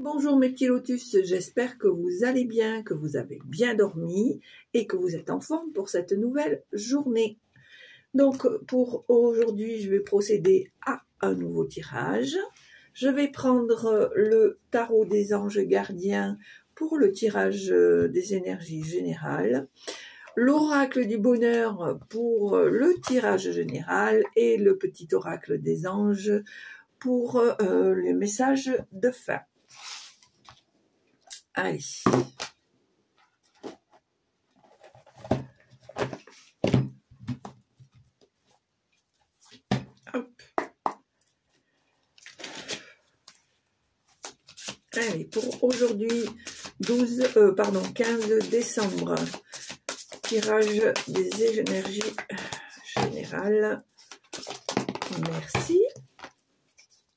Bonjour mes petits lotus, j'espère que vous allez bien, que vous avez bien dormi et que vous êtes en forme pour cette nouvelle journée. Donc pour aujourd'hui, je vais procéder à un nouveau tirage. Je vais prendre le tarot des anges gardiens pour le tirage des énergies générales, l'oracle du bonheur pour le tirage général et le petit oracle des anges pour les messages de fin. Allez. Hop. Allez, pour aujourd'hui, 15 décembre, tirage des énergies générales. Merci.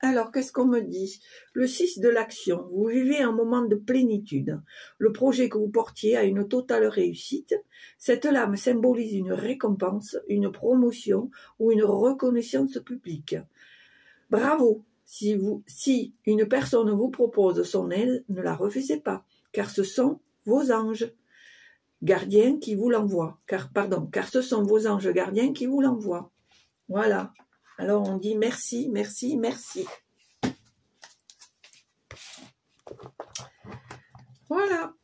Alors, qu'est-ce qu'on me dit? Le 6 de l'action. Vous vivez un moment de plénitude. Le projet que vous portiez a une totale réussite. Cette lame symbolise une récompense, une promotion ou une reconnaissance publique. Bravo! Si une personne vous propose son aide, ne la refusez pas, car ce sont vos anges gardiens qui vous l'envoient. Car ce sont vos anges gardiens qui vous l'envoient. Voilà. Alors on dit merci, merci, merci. Voilà.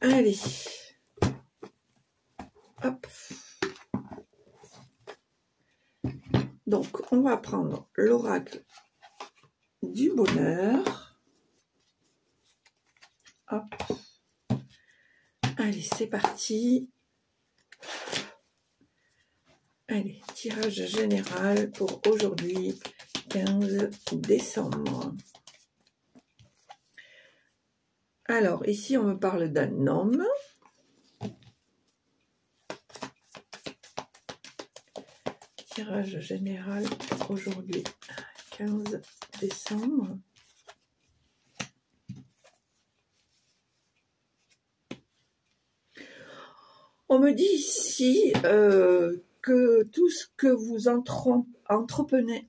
Allez. Hop. Donc on va prendre l'oracle du bonheur. Hop. Allez, c'est parti. Allez, tirage général pour aujourd'hui, 15 décembre. Alors, ici, on me parle d'un homme. Tirage général pour aujourd'hui, 15 décembre. On me dit ici que tout ce que vous entreprenez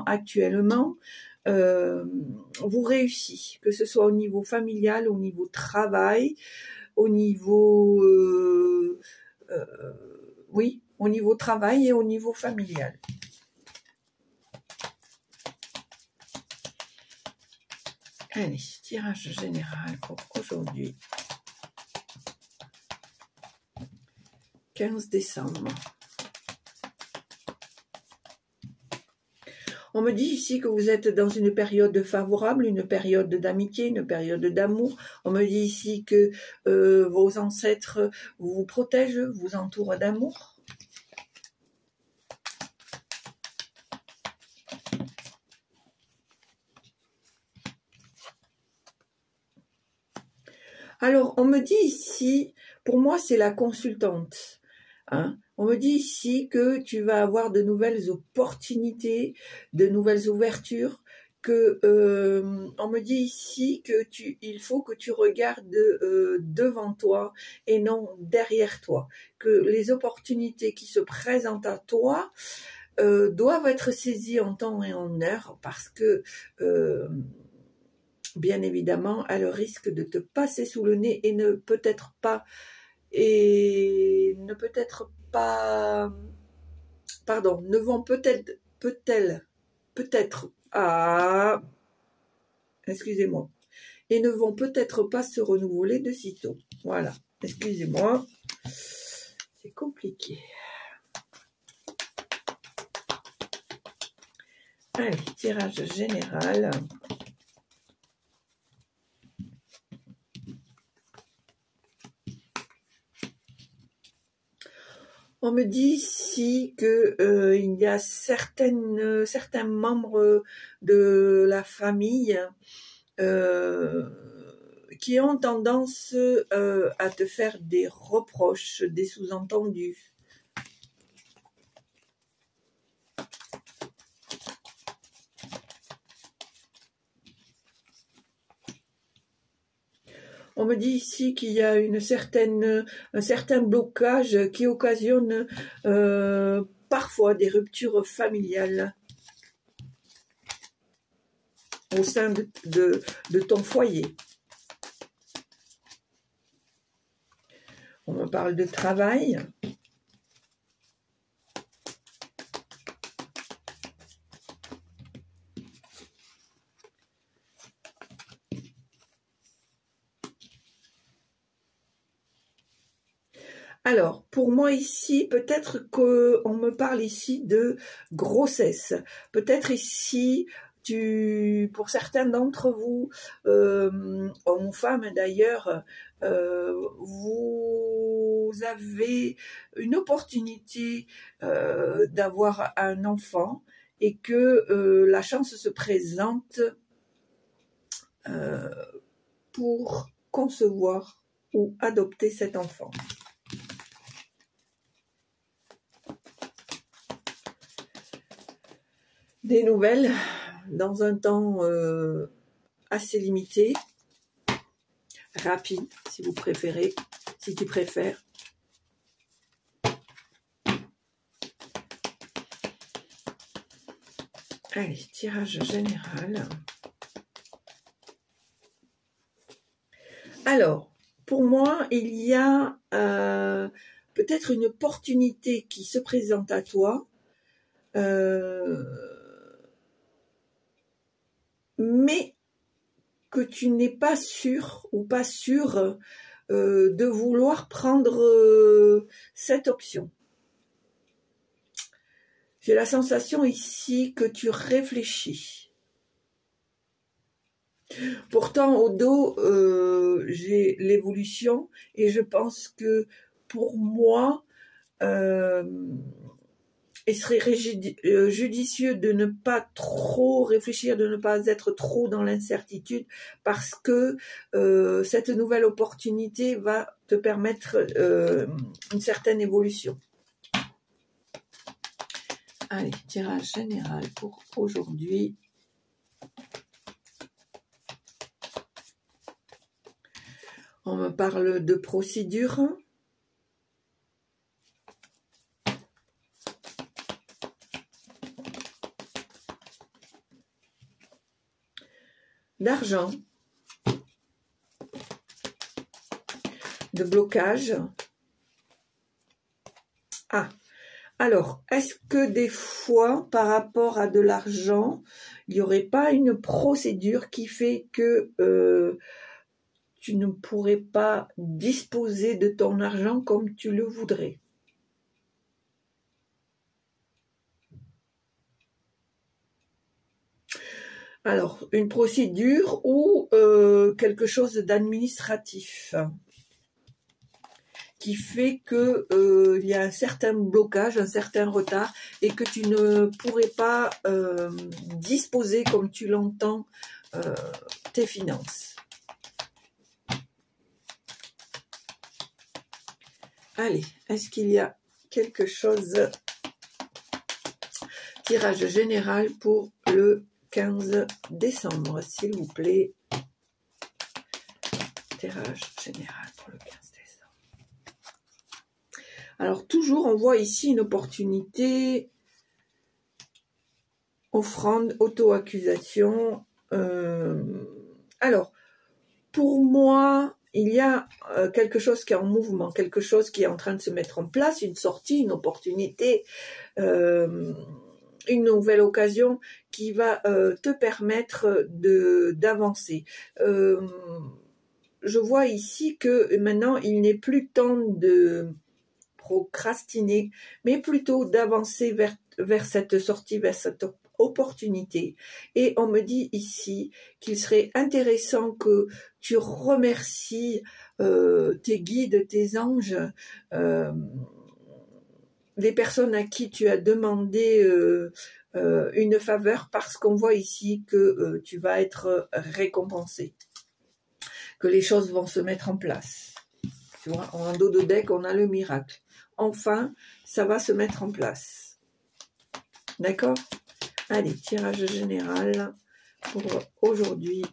actuellement vous réussit, que ce soit au niveau familial, au niveau travail, au niveau oui, au niveau travail et au niveau familial. Allez, tirage général pour aujourd'hui. 15 décembre. On me dit ici que vous êtes dans une période favorable, une période d'amitié, une période d'amour. On me dit ici que vos ancêtres vous protègent, vous entourent d'amour. Alors, on me dit ici, pour moi, c'est la consultante. Hein? On me dit ici que tu vas avoir de nouvelles opportunités, de nouvelles ouvertures, que on me dit ici que il faut que tu regardes devant toi et non derrière toi, que les opportunités qui se présentent à toi doivent être saisies en temps et en heure parce que bien évidemment, elles risquent de te passer sous le nez et ne vont excusez-moi, et ne vont peut-être pas se renouveler de sitôt. Voilà, excusez-moi, c'est compliqué. Allez, tirage général. On me dit ici que il y a certains membres de la famille qui ont tendance à te faire des reproches, des sous-entendus. On me dit ici qu'il y a un certain blocage qui occasionne parfois des ruptures familiales. au sein de ton foyer. On me parle de travail. Alors, pour moi ici, peut-être qu'on me parle ici de grossesse. Peut-être ici, pour certains d'entre vous, hommes ou femmes d'ailleurs, vous avez une opportunité d'avoir un enfant et que la chance se présente pour concevoir ou adopter cet enfant. Des nouvelles dans un temps assez limité, rapide si vous préférez, si tu préfères. Allez, tirage général. Alors, pour moi, il y a peut-être une opportunité qui se présente à toi, mais que tu n'es pas sûr ou pas sûr de vouloir prendre cette option. J'ai la sensation ici que tu réfléchis. Pourtant, au dos, j'ai l'évolution et je pense que pour moi, il serait judicieux de ne pas trop réfléchir, de ne pas être trop dans l'incertitude parce que cette nouvelle opportunité va te permettre une certaine évolution. Allez, tirage général pour aujourd'hui. On me parle de procédure. D'argent. De blocage. Ah, alors, est-ce que des fois, par rapport à de l'argent, il n'y aurait pas une procédure qui fait que tu ne pourrais pas disposer de ton argent comme tu le voudrais? Alors, une procédure ou quelque chose d'administratif qui fait que il y a un certain blocage, un certain retard et que tu ne pourrais pas disposer comme tu l'entends tes finances. Allez, est-ce qu'il y a quelque chose? Tirage général pour le 15 décembre, s'il vous plaît. Tirage général pour le 15 décembre. Alors, toujours, on voit ici une opportunité. Offrande, auto-accusation. Alors, pour moi, il y a quelque chose qui est en mouvement, quelque chose qui est en train de se mettre en place, une sortie, une opportunité, une nouvelle occasion qui va te permettre d'avancer. Je vois ici que maintenant, il n'est plus temps de procrastiner, mais plutôt d'avancer vers cette sortie, vers cette opportunité. Et on me dit ici qu'il serait intéressant que tu remercies tes guides, tes anges, les personnes à qui tu as demandé une faveur, parce qu'on voit ici que tu vas être récompensé, que les choses vont se mettre en place. Tu vois, en dos de deck, on a le miracle. Enfin, ça va se mettre en place. D'accord? Allez, tirage général pour aujourd'hui,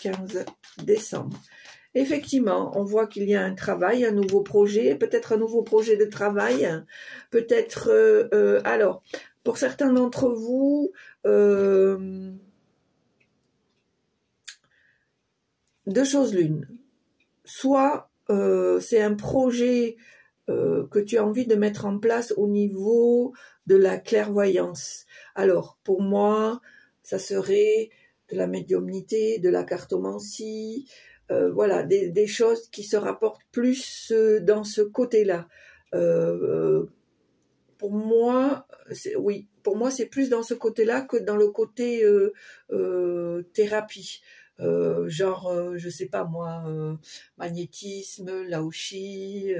15 décembre. Effectivement, on voit qu'il y a un travail, un nouveau projet, peut-être un nouveau projet de travail, peut-être... alors, pour certains d'entre vous, deux choses l'une. Soit c'est un projet que tu as envie de mettre en place au niveau de la clairvoyance. Alors, pour moi, ça serait de la médiumnité, de la cartomancie, voilà, des choses qui se rapportent plus dans ce côté-là. Pour moi, oui, pour moi, c'est plus dans ce côté-là que dans le côté thérapie. Je sais pas moi, magnétisme, laoshi,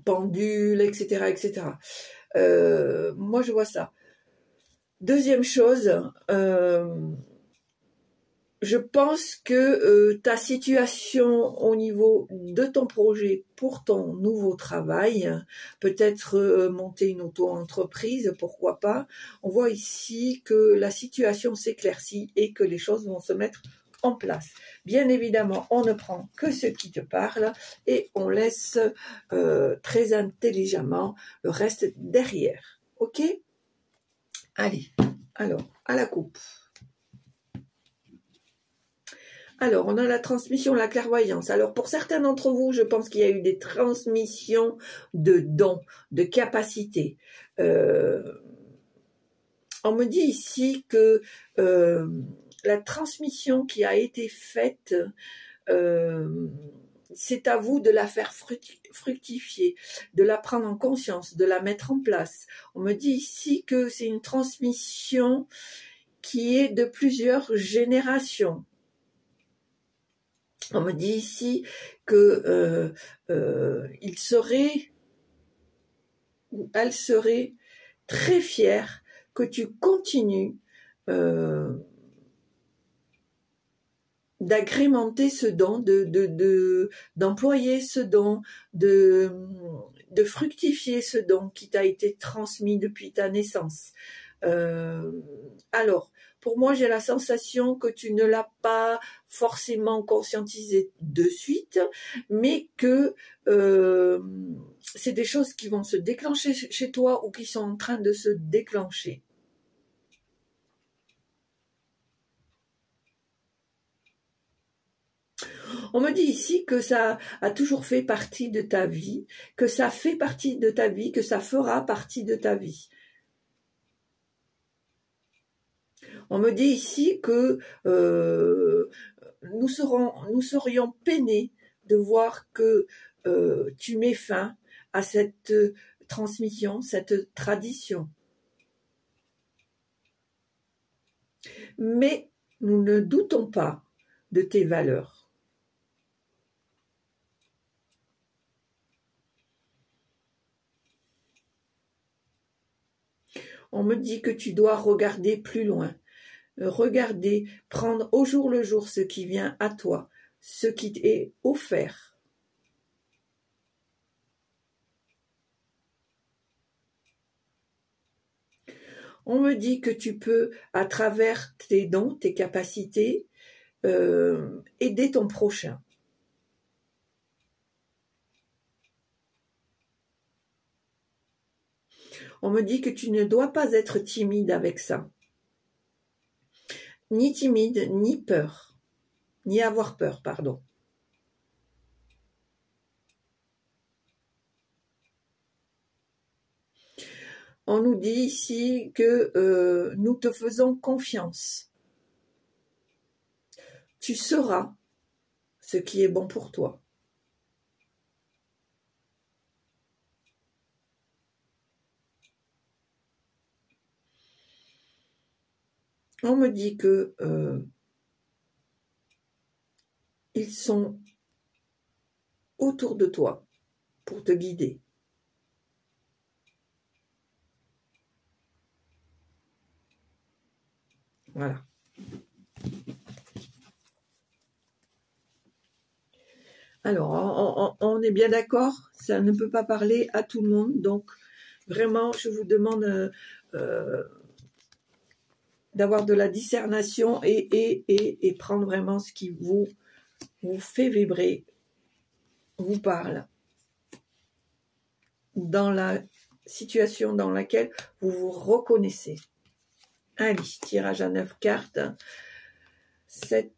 pendule, etc., etc. Moi, je vois ça. Deuxième chose, je pense que ta situation au niveau de ton projet pour ton nouveau travail, peut-être monter une auto-entreprise, pourquoi pas. On voit ici que la situation s'éclaircit et que les choses vont se mettre en place. Bien évidemment, on ne prend que ce qui te parle et on laisse très intelligemment le reste derrière. Ok? Allez, alors, à la coupe. Alors, on a la transmission, la clairvoyance. Alors, pour certains d'entre vous, je pense qu'il y a eu des transmissions de dons, de capacités. On me dit ici que la transmission qui a été faite, c'est à vous de la faire fructifier, de la prendre en conscience, de la mettre en place. On me dit ici que c'est une transmission qui est de plusieurs générations. On me dit ici que il serait ou elle serait très fière que tu continues d'agrémenter ce don, d'employer ce don, de fructifier ce don qui t'a été transmis depuis ta naissance. Alors, pour moi, j'ai la sensation que tu ne l'as pas forcément conscientisé de suite, mais que c'est des choses qui vont se déclencher chez toi ou qui sont en train de se déclencher. On me dit ici que ça a toujours fait partie de ta vie, que ça fait partie de ta vie, que ça fera partie de ta vie. On me dit ici que nous serions peinés de voir que tu mets fin à cette transmission, cette tradition. Mais nous ne doutons pas de tes valeurs. On me dit que tu dois regarder plus loin. Regarder, prendre au jour le jour ce qui vient à toi, ce qui t'est offert. On me dit que tu peux, à travers tes dons, tes capacités, aider ton prochain. On me dit que tu ne dois pas être timide avec ça. Ni timide, ni peur. Ni avoir peur, pardon. On nous dit ici que nous te faisons confiance. Tu sauras ce qui est bon pour toi. On me dit que ils sont autour de toi pour te guider. Voilà. Alors, on est bien d'accord, ça ne peut pas parler à tout le monde, donc vraiment, je vous demande d'avoir de la discernation et prendre vraiment ce qui vous fait vibrer, vous parle, dans la situation dans laquelle vous vous reconnaissez. Allez, tirage à 9 cartes. 7,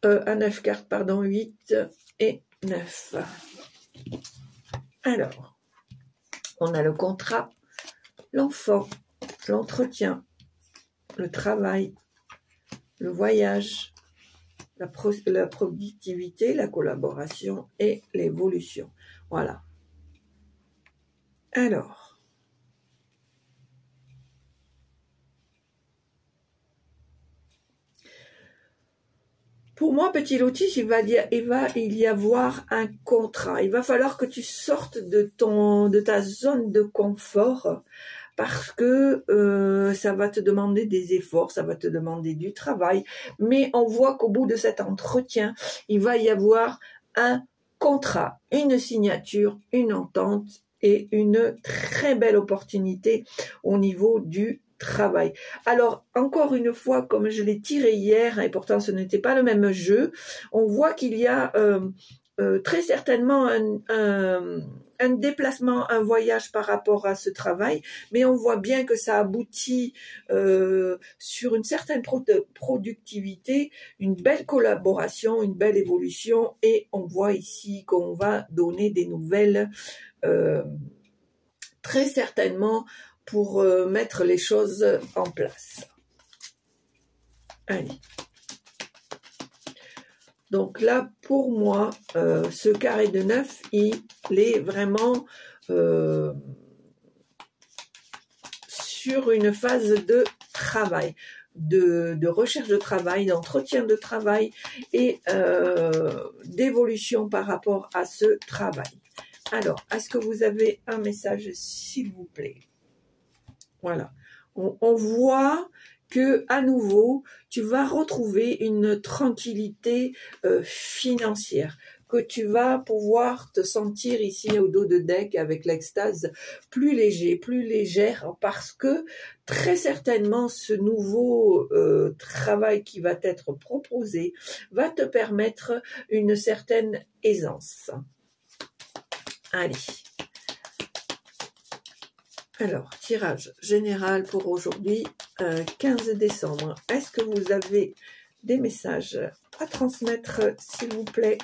à 9 cartes, pardon, 8 et 9. Alors, on a le contrat, l'enfant, l'entretien, le travail, le voyage, la productivité, la collaboration et l'évolution. Voilà. Alors, pour moi, petit lotus, il va y avoir un contrat. Il va falloir que tu sortes de ta zone de confort parce que ça va te demander des efforts, ça va te demander du travail. Mais on voit qu'au bout de cet entretien, il va y avoir un contrat, une signature, une entente et une très belle opportunité au niveau du travail. Alors, encore une fois, comme je l'ai tiré hier, et pourtant ce n'était pas le même jeu, on voit qu'il y a très certainement un déplacement, un voyage par rapport à ce travail, mais on voit bien que ça aboutit sur une certaine productivité, une belle collaboration, une belle évolution, et on voit ici qu'on va donner des nouvelles très certainement pour mettre les choses en place. Allez. Donc là, pour moi, ce carré de 9, il est vraiment sur une phase de travail, de recherche de travail, d'entretien de travail et d'évolution par rapport à ce travail. Alors, est-ce que vous avez un message, s'il vous plaît? Voilà. On voit que à nouveau, tu vas retrouver une tranquillité financière, que tu vas pouvoir te sentir ici au dos de deck avec l'extase plus léger, plus légère, parce que très certainement ce nouveau travail qui va t'être proposé va te permettre une certaine aisance. Allez. Alors, tirage général pour aujourd'hui, 15 décembre. Est-ce que vous avez des messages à transmettre, s'il vous plaît?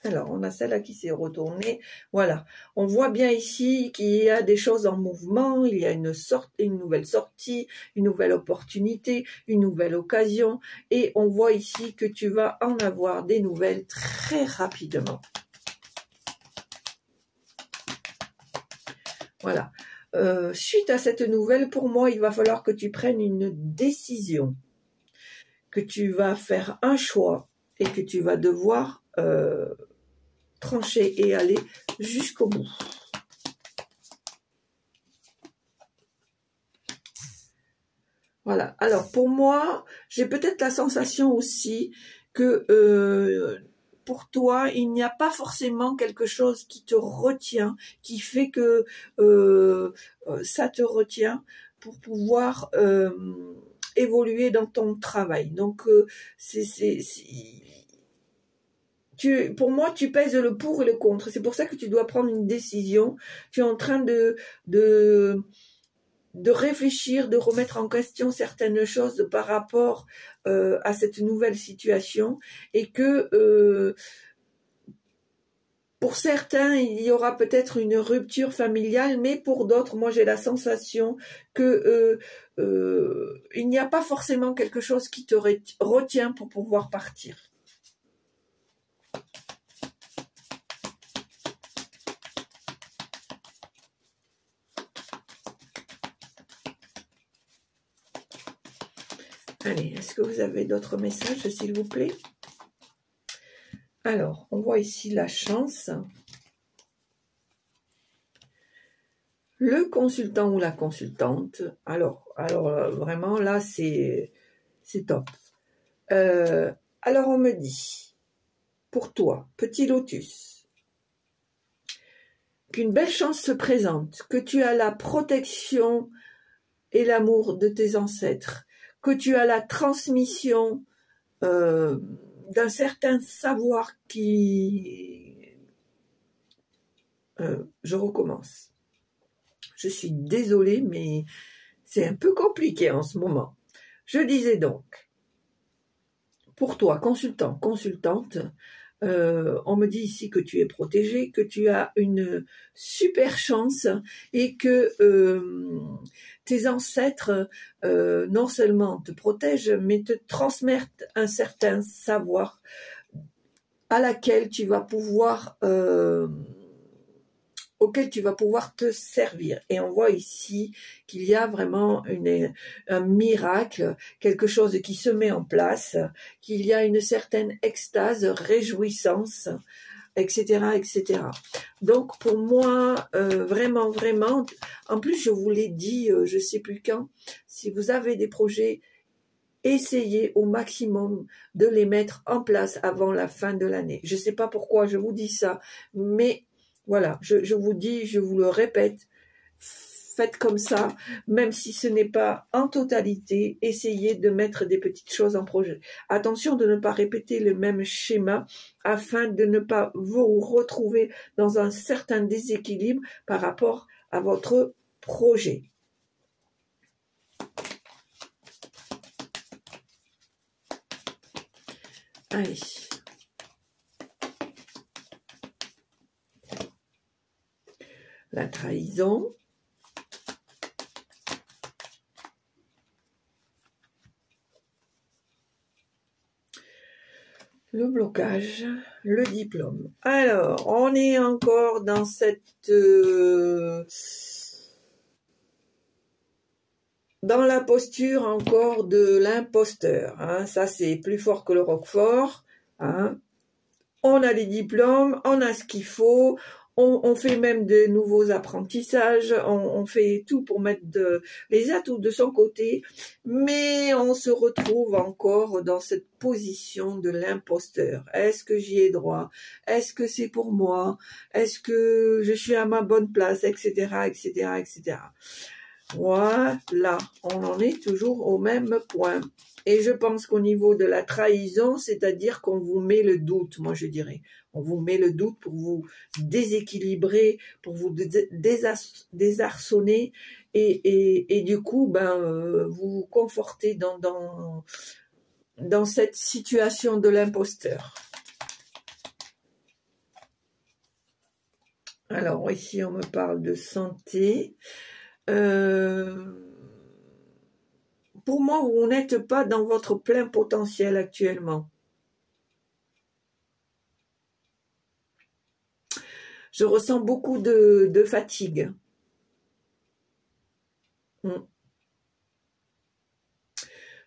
Alors, on a celle-là qui s'est retournée. Voilà, on voit bien ici qu'il y a des choses en mouvement, il y a une nouvelle sortie, une nouvelle opportunité, une nouvelle occasion. Et on voit ici que tu vas en avoir des nouvelles très rapidement. Voilà. Suite à cette nouvelle, pour moi, il va falloir que tu prennes une décision, que tu vas faire un choix et que tu vas devoir trancher et aller jusqu'au bout. Voilà. Alors, pour moi, j'ai peut-être la sensation aussi que pour toi, il n'y a pas forcément quelque chose qui te retient, qui fait que ça te retient pour pouvoir évoluer dans ton travail. Donc, pour moi, tu pèses le pour et le contre. C'est pour ça que tu dois prendre une décision. Tu es en train de réfléchir, de remettre en question certaines choses par rapport à cette nouvelle situation, et que pour certains, il y aura peut-être une rupture familiale, mais pour d'autres, moi j'ai la sensation que il n'y a pas forcément quelque chose qui te retient pour pouvoir partir. Allez, est-ce que vous avez d'autres messages, s'il vous plaît? Alors, on voit ici la chance. Le consultant ou la consultante. Alors vraiment, là, c'est top. Alors, on me dit, pour toi, petit lotus, qu'une belle chance se présente, que tu as la protection et l'amour de tes ancêtres, que tu as la transmission d'un certain savoir qui... je recommence. Je suis désolée, mais c'est un peu compliqué en ce moment. Je disais donc pour toi, consultant, consultante, on me dit ici que tu es protégé, que tu as une super chance et que tes ancêtres non seulement te protègent, mais te transmettent un certain savoir à laquelle tu vas pouvoir auquel tu vas pouvoir te servir. Et on voit ici qu'il y a vraiment un miracle, quelque chose qui se met en place, qu'il y a une certaine extase, réjouissance, etc., etc. Donc pour moi, vraiment, vraiment, en plus je vous l'ai dit, je sais plus quand, si vous avez des projets, essayez au maximum de les mettre en place avant la fin de l'année. Je ne sais pas pourquoi je vous dis ça, mais voilà, je vous dis, je vous le répète, faites comme ça, même si ce n'est pas en totalité, essayez de mettre des petites choses en projet. Attention de ne pas répéter le même schéma afin de ne pas vous retrouver dans un certain déséquilibre par rapport à votre projet. Allez. La trahison. Le blocage, le diplôme. Alors, on est encore dans cette... dans la posture encore de l'imposteur. Hein. Ça, c'est plus fort que le roquefort. Hein. On a les diplômes, on a ce qu'il faut, on fait même de nouveaux apprentissages, on fait tout pour mettre les atouts de son côté, mais on se retrouve encore dans cette position de l'imposteur. Est-ce que j'y ai droit? Est-ce que c'est pour moi? Est-ce que je suis à ma bonne place? Etc., etc., etc. Voilà, on en est toujours au même point. Et je pense qu'au niveau de la trahison, c'est-à-dire qu'on vous met le doute, moi je dirais. On vous met le doute pour vous déséquilibrer, pour vous désarçonner et du coup, vous vous confortez dans cette situation de l'imposteur. Alors ici, on me parle de santé. Pour moi, vous n'êtes pas dans votre plein potentiel actuellement. Je ressens beaucoup de fatigue.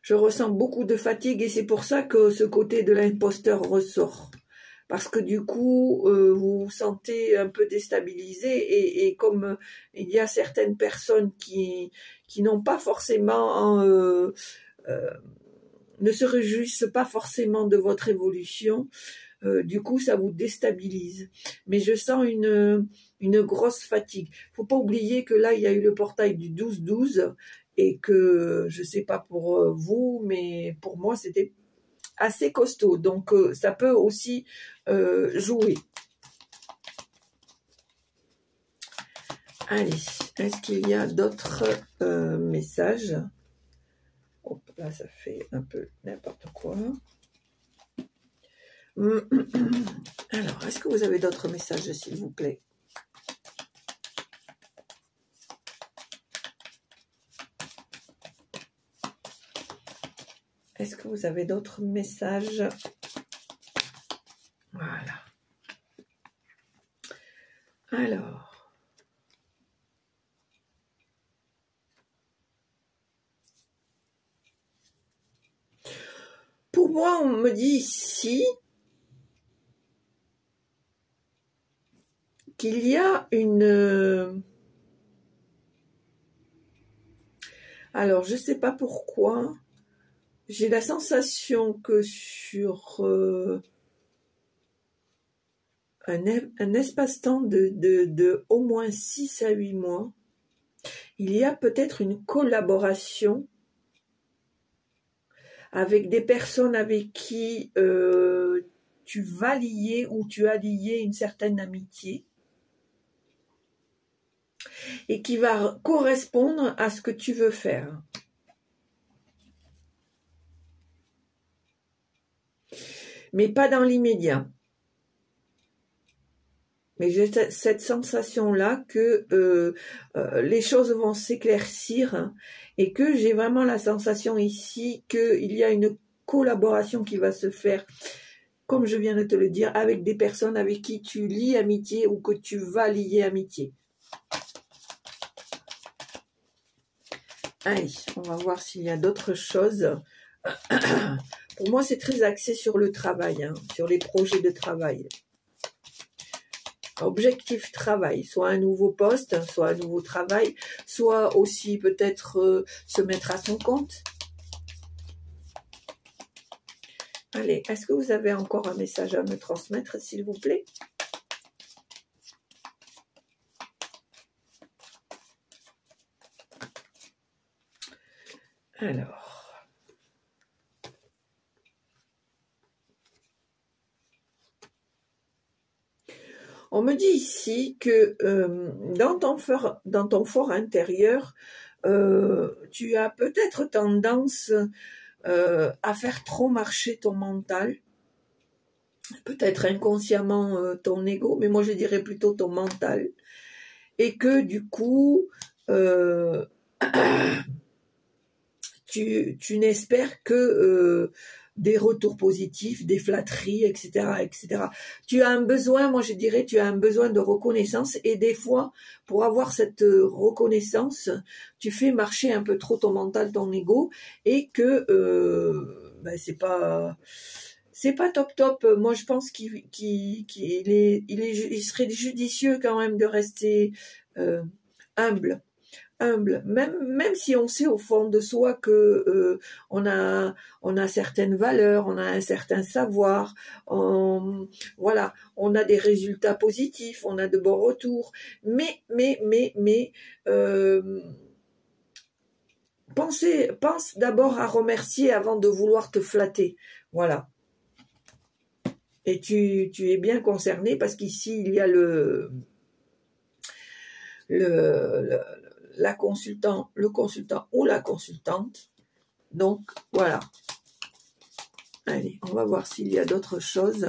Je ressens beaucoup de fatigue et c'est pour ça que ce côté de l'imposteur ressort. Parce que du coup, vous vous sentez un peu déstabilisé et comme il y a certaines personnes qui n'ont pas forcément, ne se réjouissent pas forcément de votre évolution, du coup, ça vous déstabilise. Mais je sens une grosse fatigue. Faut pas oublier que là, il y a eu le portail du 12-12 et que, je sais pas pour vous, mais pour moi, c'était assez costaud. Donc, ça peut aussi jouer. Allez, est-ce qu'il y a d'autres messages? Hop, là, ça fait un peu n'importe quoi. Alors, est-ce que vous avez d'autres messages, s'il vous plaît? Est-ce que vous avez d'autres messages? Voilà. Alors. Pour moi, on me dit ici qu'il y a une... Alors, je ne sais pas pourquoi, j'ai la sensation que sur un espace-temps de au moins 6 à 8 mois, il y a peut-être une collaboration avec des personnes avec qui tu vas lier ou tu as lié une certaine amitié et qui va correspondre à ce que tu veux faire. mais pas dans l'immédiat. Mais j'ai cette sensation-là que les choses vont s'éclaircir et que j'ai vraiment la sensation ici qu'il y a une collaboration qui va se faire, comme je viens de te le dire, avec des personnes avec qui tu lies amitié ou que tu vas lier amitié. Allez, on va voir s'il y a d'autres choses. Pour moi, c'est très axé sur le travail, hein, sur les projets de travail. Objectif travail, soit un nouveau poste, soit un nouveau travail, soit aussi peut-être se mettre à son compte. Allez, est-ce que vous avez encore un message à me transmettre, s'il vous plaît? Alors. On me dit ici que dans ton fort intérieur, tu as peut-être tendance à faire trop marcher ton mental, peut-être inconsciemment ton ego, mais moi je dirais plutôt ton mental, et que du coup, tu n'espères que des retours positifs, des flatteries, etc., etc. Tu as un besoin, moi je dirais, tu as un besoin de reconnaissance et des fois, pour avoir cette reconnaissance, tu fais marcher un peu trop ton mental, ton ego et que ben, c'est pas top. Moi je pense qu'il serait judicieux quand même de rester humble, même si on sait au fond de soi que on a certaines valeurs, on a un certain savoir, voilà, on a des résultats positifs, on a de bons retours, mais pense d'abord à remercier avant de vouloir te flatter, voilà. Et tu es bien concerné parce qu'ici il y a le consultant ou la consultante. Donc, voilà. Allez, on va voir s'il y a d'autres choses.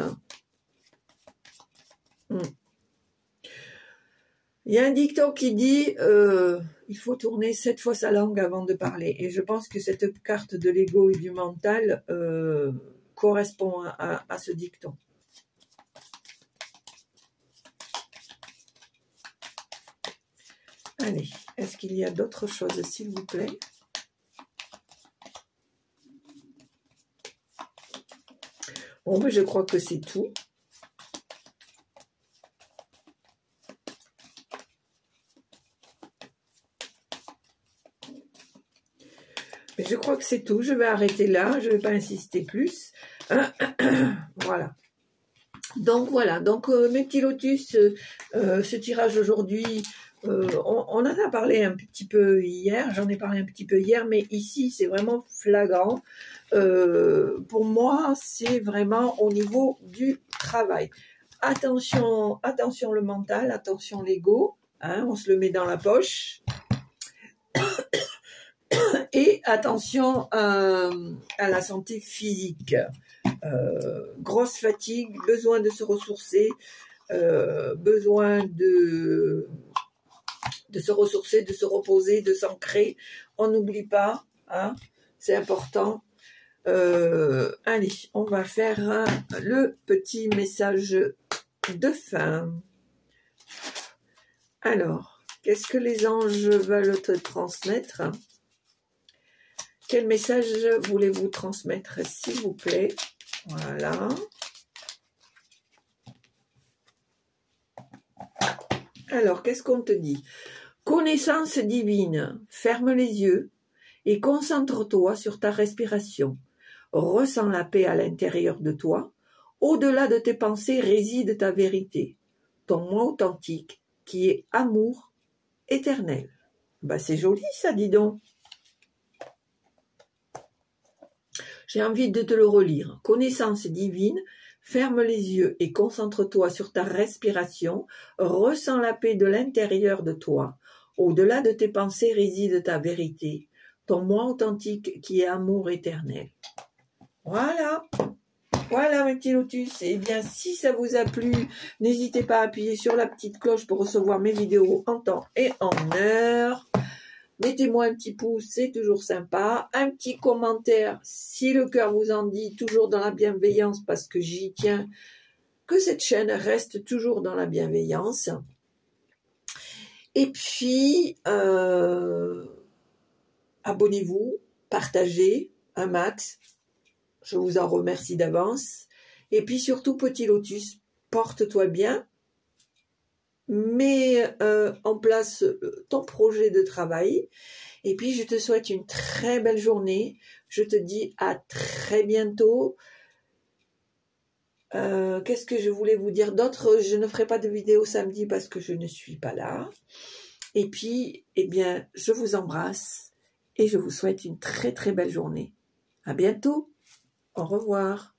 Il y a un dicton qui dit il faut tourner 7 fois sa langue avant de parler. Et je pense que cette carte de l'ego et du mental correspond à ce dicton. Allez, est-ce qu'il y a d'autres choses, s'il vous plaît? Bon, ben, je crois que c'est tout. Mais je crois que c'est tout. Je vais arrêter là. Je ne vais pas insister plus. Voilà. Donc, voilà. Donc, mes petits lotus, ce tirage aujourd'hui... on en a parlé un petit peu hier, j'en ai parlé un petit peu hier, mais ici c'est vraiment flagrant. Pour moi, c'est vraiment au niveau du travail. Attention le mental, attention l'ego, hein, on se le met dans la poche. Et attention à la santé physique. Grosse fatigue, besoin de se ressourcer, besoin de se ressourcer, de se reposer, de s'ancrer. On n'oublie pas, hein, c'est important. Allez, on va faire le petit message de fin. Alors, qu'est-ce que les anges veulent te transmettre? Quel message voulez-vous transmettre, s'il vous plaît? Voilà. Alors, qu'est-ce qu'on te dit? Connaissance divine, ferme les yeux et concentre-toi sur ta respiration. Ressens la paix à l'intérieur de toi. Au-delà de tes pensées réside ta vérité, ton moi authentique, qui est amour éternel. Bah, c'est joli ça, dis donc. J'ai envie de te le relire. Connaissance divine, ferme les yeux et concentre-toi sur ta respiration. Ressens la paix de l'intérieur de toi. Au-delà de tes pensées réside ta vérité, ton moi authentique qui est amour éternel. Voilà. Voilà mes petits lotus. Et bien si ça vous a plu, n'hésitez pas à appuyer sur la petite cloche pour recevoir mes vidéos en temps et en heure. Mettez-moi un petit pouce, c'est toujours sympa. Un petit commentaire si le cœur vous en dit, toujours dans la bienveillance parce que j'y tiens, que cette chaîne reste toujours dans la bienveillance. Et puis, abonnez-vous, partagez un max. Je vous en remercie d'avance. Et puis surtout, petit lotus, porte-toi bien. Mets en place ton projet de travail. Et puis, je te souhaite une très belle journée. Je te dis à très bientôt. Qu'est-ce que je voulais vous dire d'autre? Je ne ferai pas de vidéo samedi parce que je ne suis pas là. Et puis, eh bien, je vous embrasse et je vous souhaite une très très belle journée. À bientôt. Au revoir.